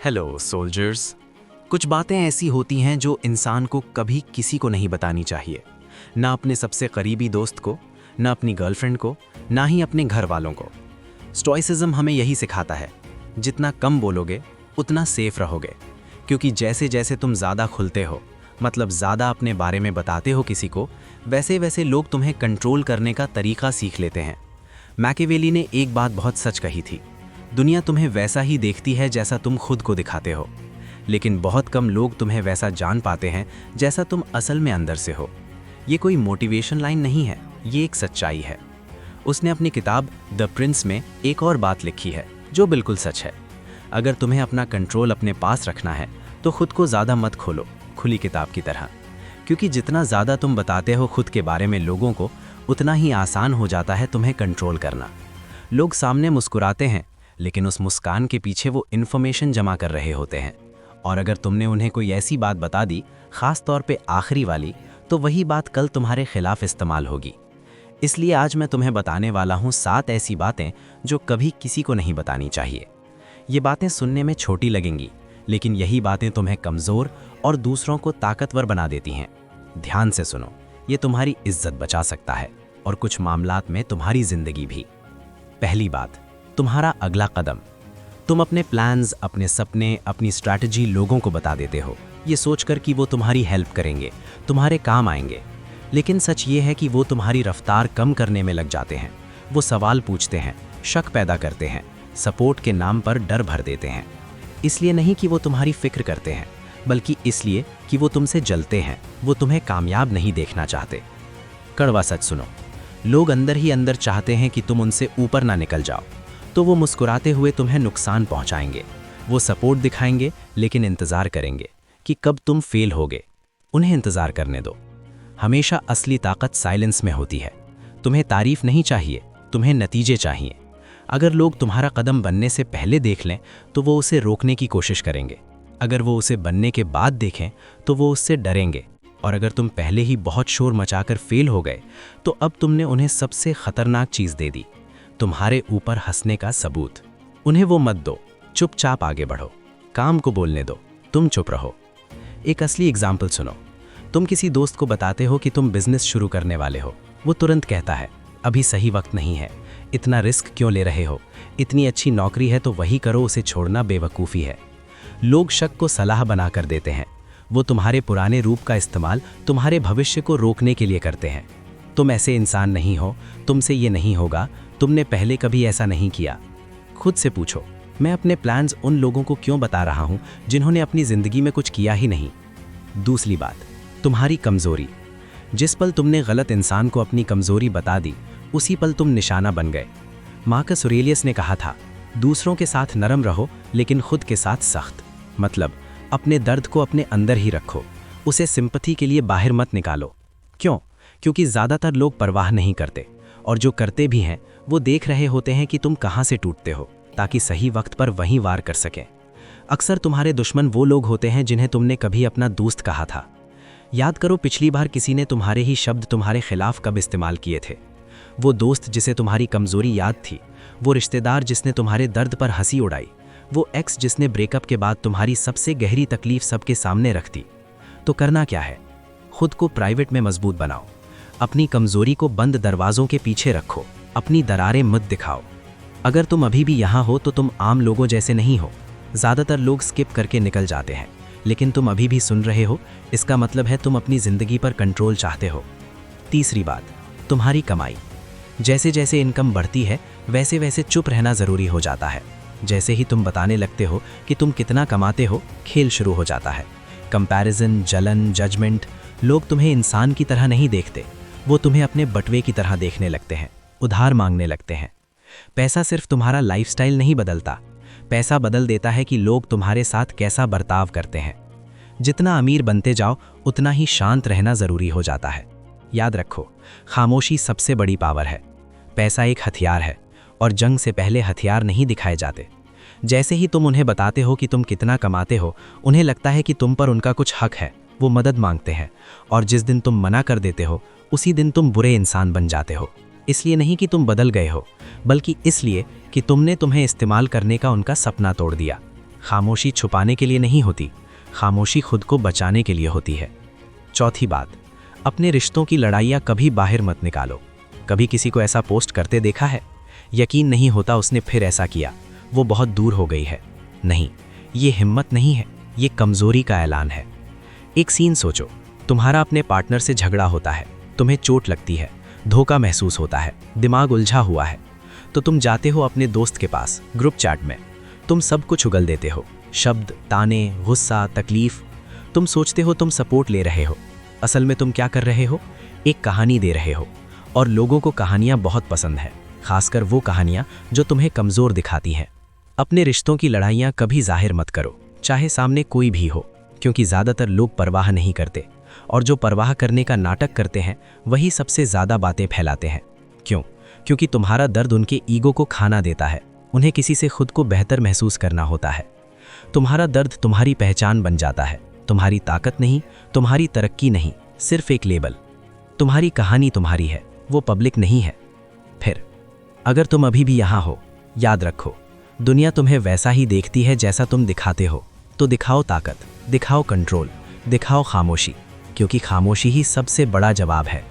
Hello soldiers. कुछ बातें ऐसी होती हैं जो इंसान को कभी किसी को नहीं बतानी चाहिए, ना अपने सबसे करीबी दोस्त को, ना अपनी गर्लफ्रेंड को, ना ही अपने घर वालों को। स्टोइसिज्म हमें यही सिखाता है, जितना कम बोलोगे उतना सेफ रहोगे, क्योंकि जैसे जैसे तुम ज़्यादा खुलते हो, मतलब ज़्यादा अपने बारे में बताते हो किसी को, वैसे वैसे लोग तुम्हें कंट्रोल करने का तरीका सीख लेते हैं। मैकियावेली ने एक बात बहुत सच कही थी, दुनिया तुम्हें वैसा ही देखती है जैसा तुम खुद को दिखाते हो, लेकिन बहुत कम लोग तुम्हें वैसा जान पाते हैं जैसा तुम असल में अंदर से हो। ये कोई मोटिवेशन लाइन नहीं है, ये एक सच्चाई है। उसने अपनी किताब द प्रिंस में एक और बात लिखी है जो बिल्कुल सच है। अगर तुम्हें अपना कंट्रोल अपने पास रखना है तो खुद को ज़्यादा मत खोलो, खुली किताब की तरह, क्योंकि जितना ज़्यादा तुम बताते हो खुद के बारे में लोगों को, उतना ही आसान हो जाता है तुम्हें कंट्रोल करना। लोग सामने मुस्कुराते हैं, लेकिन उस मुस्कान के पीछे वो इन्फॉर्मेशन जमा कर रहे होते हैं, और अगर तुमने उन्हें कोई ऐसी बात बता दी, खास तौर पे आखिरी वाली, तो वही बात कल तुम्हारे खिलाफ इस्तेमाल होगी। इसलिए आज मैं तुम्हें बताने वाला हूँ 7 ऐसी बातें जो कभी किसी को नहीं बतानी चाहिए। ये बातें सुनने में छोटी लगेंगी, लेकिन यही बातें तुम्हें कमज़ोर और दूसरों को ताकतवर बना देती हैं। ध्यान से सुनो, ये तुम्हारी इज्जत बचा सकता है और कुछ मामलात में तुम्हारी ज़िंदगी भी। पहली बात, तुम्हारा अगला कदम। तुम अपने प्लान्स, अपने सपने, अपनी स्ट्रैटेजी लोगों को बता देते हो, ये सोचकर कि वो तुम्हारी हेल्प करेंगे, तुम्हारे काम आएंगे। लेकिन सच ये है कि वो तुम्हारी रफ्तार कम करने में लग जाते हैं। वो सवाल पूछते हैं, शक पैदा करते हैं, सपोर्ट के नाम पर डर भर देते हैं। इसलिए नहीं कि वो तुम्हारी फिक्र करते हैं, बल्कि इसलिए कि वो तुमसे जलते हैं, वो तुम्हें कामयाब नहीं देखना चाहते। कड़वा सच सुनो, लोग अंदर ही अंदर चाहते हैं कि तुम उनसे ऊपर ना निकल जाओ, तो वो मुस्कुराते हुए तुम्हें नुकसान पहुंचाएंगे। वो सपोर्ट दिखाएंगे, लेकिन इंतज़ार करेंगे कि कब तुम फेल होगे। उन्हें इंतज़ार करने दो। हमेशा असली ताकत साइलेंस में होती है। तुम्हें तारीफ नहीं चाहिए, तुम्हें नतीजे चाहिए। अगर लोग तुम्हारा कदम बनने से पहले देख लें तो वो उसे रोकने की कोशिश करेंगे। अगर वो उसे बनने के बाद देखें तो वो उससे डरेंगे। और अगर तुम पहले ही बहुत शोर मचाकर फेल हो गए तो अब तुमने उन्हें सबसे खतरनाक चीज़ दे दी, तुम्हारे ऊपर हंसने का सबूत। उन्हें वो मत दो, चुपचाप आगे बढ़ो, काम को बोलने दो, तुम चुप रहो। एक असली एग्जाम्पल सुनो। तुम किसी दोस्त को बताते हो कि तुम बिजनेस शुरू करने वाले हो। वो तुरंत कहता है, अभी सही वक्त नहीं है, इतना रिस्क क्यों ले रहे हो, इतनी अच्छी नौकरी है तो वही करो, उसे छोड़ना बेवकूफ़ी है। लोग शक को सलाह बनाकर देते हैं। वो तुम्हारे पुराने रूप का इस्तेमाल तुम्हारे भविष्य को रोकने के लिए करते हैं। तुम ऐसे इंसान नहीं हो, तुमसे ये नहीं होगा, तुमने पहले कभी ऐसा नहीं किया। खुद से पूछो, मैं अपने प्लान्स उन लोगों को क्यों बता रहा हूँ जिन्होंने अपनी ज़िंदगी में कुछ किया ही नहीं। दूसरी बात, तुम्हारी कमज़ोरी। जिस पल तुमने गलत इंसान को अपनी कमज़ोरी बता दी, उसी पल तुम निशाना बन गए। मार्कस ऑरेलियस ने कहा था, दूसरों के साथ नरम रहो लेकिन खुद के साथ सख्त। मतलब अपने दर्द को अपने अंदर ही रखो, उसे सिंपैथी के लिए बाहर मत निकालो। क्यों? क्योंकि ज़्यादातर लोग परवाह नहीं करते, और जो करते भी हैं वो देख रहे होते हैं कि तुम कहाँ से टूटते हो, ताकि सही वक्त पर वहीं वार कर सकें। अक्सर तुम्हारे दुश्मन वो लोग होते हैं जिन्हें तुमने कभी अपना दोस्त कहा था। याद करो, पिछली बार किसी ने तुम्हारे ही शब्द तुम्हारे खिलाफ कब इस्तेमाल किए थे। वो दोस्त जिसे तुम्हारी कमज़ोरी याद थी, वो रिश्तेदार जिसने तुम्हारे दर्द पर हंसी उड़ाई, वो एक्स जिसने ब्रेकअप के बाद तुम्हारी सबसे गहरी तकलीफ सबके सामने रख दी। तो करना क्या है? खुद को प्राइवेट में मजबूत बनाओ। अपनी कमज़ोरी को बंद दरवाज़ों के पीछे रखो, अपनी दरारें मत दिखाओ। अगर तुम अभी भी यहाँ हो तो तुम आम लोगों जैसे नहीं हो। ज़्यादातर लोग स्किप करके निकल जाते हैं, लेकिन तुम अभी भी सुन रहे हो, इसका मतलब है तुम अपनी ज़िंदगी पर कंट्रोल चाहते हो। तीसरी बात, तुम्हारी कमाई। जैसे जैसे इनकम बढ़ती है वैसे वैसे चुप रहना ज़रूरी हो जाता है। जैसे ही तुम बताने लगते हो कि तुम कितना कमाते हो, खेल शुरू हो जाता है। कंपैरिजन, जलन, जजमेंट। लोग तुम्हें इंसान की तरह नहीं देखते, वो तुम्हें अपने बटवे की तरह देखने लगते हैं, उधार मांगने लगते हैं। पैसा सिर्फ तुम्हारा लाइफस्टाइल नहीं बदलता, पैसा बदल देता है कि लोग तुम्हारे साथ कैसा बर्ताव करते हैं। जितना अमीर बनते जाओ उतना ही शांत रहना ज़रूरी हो जाता है। याद रखो, खामोशी सबसे बड़ी पावर है। पैसा एक हथियार है, और जंग से पहले हथियार नहीं दिखाए जाते। जैसे ही तुम उन्हें बताते हो कि तुम कितना कमाते हो, उन्हें लगता है कि तुम पर उनका कुछ हक है, वो मदद मांगते हैं। और जिस दिन तुम मना कर देते हो, उसी दिन तुम बुरे इंसान बन जाते हो। इसलिए नहीं कि तुम बदल गए हो, बल्कि इसलिए कि तुमने तुम्हें इस्तेमाल करने का उनका सपना तोड़ दिया। खामोशी छुपाने के लिए नहीं होती, खामोशी खुद को बचाने के लिए होती है। चौथी बात, अपने रिश्तों की लड़ाइयाँ कभी बाहर मत निकालो। कभी किसी को ऐसा पोस्ट करते देखा है? यकीन नहीं होता उसने फिर ऐसा किया, वो बहुत दूर हो गई है। नहीं, ये हिम्मत नहीं है, ये कमज़ोरी का ऐलान है। एक सीन सोचो, तुम्हारा अपने पार्टनर से झगड़ा होता है, तुम्हें चोट लगती है, धोखा महसूस होता है, दिमाग उलझा हुआ है, तो तुम जाते हो अपने दोस्त के पास, ग्रुप चैट में। तुम सब कुछ उगल देते हो, शब्द, ताने, गुस्सा, तकलीफ। तुम सोचते हो तुम सपोर्ट ले रहे हो, असल में तुम क्या कर रहे हो? एक कहानी दे रहे हो। और लोगों को कहानियाँ बहुत पसंद है, खासकर वो कहानियाँ जो तुम्हें कमज़ोर दिखाती हैं। अपने रिश्तों की लड़ाइयाँ कभी जाहिर मत करो, चाहे सामने कोई भी हो, क्योंकि ज़्यादातर लोग परवाह नहीं करते, और जो परवाह करने का नाटक करते हैं वही सबसे ज़्यादा बातें फैलाते हैं। क्यों? क्योंकि तुम्हारा दर्द उनके ईगो को खाना देता है, उन्हें किसी से खुद को बेहतर महसूस करना होता है। तुम्हारा दर्द तुम्हारी पहचान बन जाता है, तुम्हारी ताकत नहीं, तुम्हारी तरक्की नहीं, सिर्फ एक लेबल। तुम्हारी कहानी तुम्हारी है, वो पब्लिक नहीं है। फिर अगर तुम अभी भी यहाँ हो, याद रखो, दुनिया तुम्हें वैसा ही देखती है जैसा तुम दिखाते हो। तो दिखाओ ताकत, दिखाओ कंट्रोल, दिखाओ खामोशी, क्योंकि खामोशी ही सबसे बड़ा जवाब है।